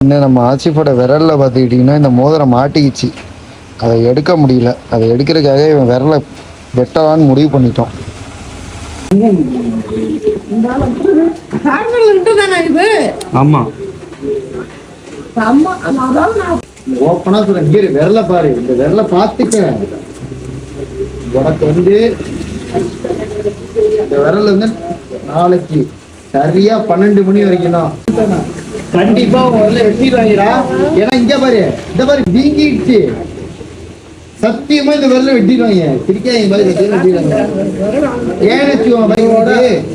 இன்னும் நம்ம ஆசிஃபோட விரலில் பார்த்துக்கிட்டிங்கன்னா இந்த மோதிரம் மாட்டிக்கிச்சு, அதை எடுக்க முடியல. அதை எடுக்கிறதுக்காக இவன் விரலை வெட்டலான்னு முடிவு பண்ணிட்டோம். ஆமா ஓப்பனா சொல்ல, விரலை பாரு, இந்த விரலை பார்த்துக்க. உனக்கு வந்து இந்த விரல் வந்து நாளைக்கு சரியா 12 மணி வரைக்கும் தான் கண்டிப்பா முதல்ல வெட்டிடுவாங்கடா. ஏன்னா இங்க பாரு, இந்த பாரு வீங்கிடுச்சு. சத்தியமா இந்த விரல வெட்டிடுவாங்க. சிரிக்காங்க பாரு, வெட்டிடுவாங்க.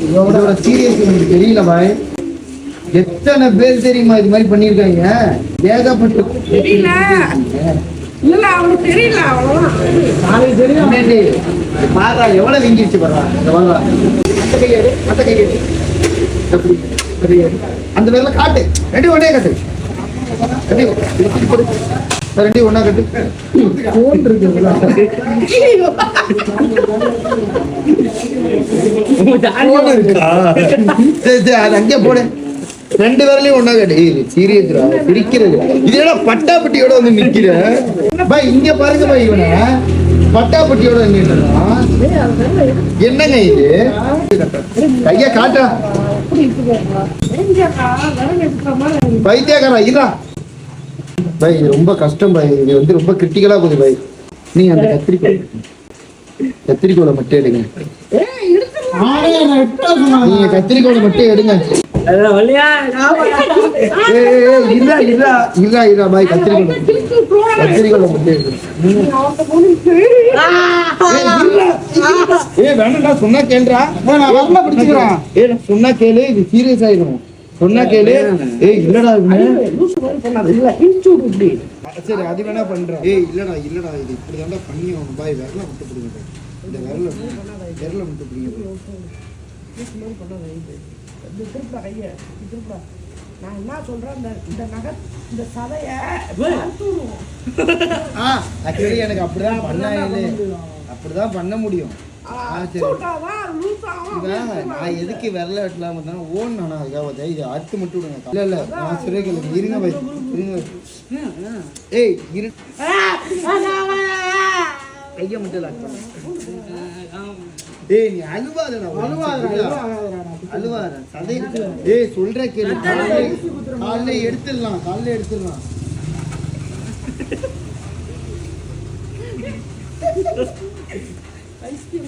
இதோட சீரியஸ் எனக்கு தெரியல பாய். எத்தனை பேர் தெரியுமா இது மாதிரி பண்ணிருக்காங்க? ஏகப்பட்டு தெரியல. பாரா எவ்வளவு வீங்கிடுச்சு பாரா. அந்த பேர்ல காட்டு ரெண்டு ஒன்னே கட்டு, ரெண்டு ஒன்னா கட்டு. அங்கே போடு, ரெண்டு பேர்லயும் ஒன்னா கட்டு. சீரியஸ்ரா, சிரிக்கிறது. இதோட பட்டாப்பட்டியோட வந்து நிக்கிற பாய். இங்க பாருங்க பாய், இவனை பட்டாப்பட்டியோட என்னங்க இது? கைய காட்டா பைத்தியக்காரா இதா பாய். இது ரொம்ப கஷ்டம் பாய். இது வந்து ரொம்ப கிரிட்டிக்கலா போகுது பாய். நீங்க அந்த கத்திரிக்கோளை மட்டும் எடுங்க. நீங்க கத்திரிக்கோளை மட்டும் எடுங்க. பாய் கத்திரிக்கோளை மட்டும் வேணா சொன்னா கேளுடா. சொன்னா கேளு, இது சீரியஸ் ஆயிடும். சொன்னா கேளு. இல்லடா சரி, அது வேணா பண்றேன். இல்லடா இது இப்படிதான்டா பண்ணி ஆகணும் பாய். விரல விட்டு பிடிங்க, இந்த விரல விட்டு பிடிங்க. நான் என்ன சொல்றேன், இந்த நகை இந்த சதைய ஆக்சுவலி எனக்கு அப்படிதான் அப்படிதான் பண்ண முடியும். நான் எதுக்கு விரல வெட்டலாம் ஓன் நானா அதுக்காக இது அறுத்து மட்டும் விடுங்க. இல்ல நான் சிறை கேளுங்க. இருங்க பாய், இருங்க. இரு கைய மட்டும் லாக் பண்ணு. நீ அழுவாதடா, அழுவாத சதை. சொல்ற கேளு. காலைல எடுத்துடலாம். ஐஸ்கிரீம்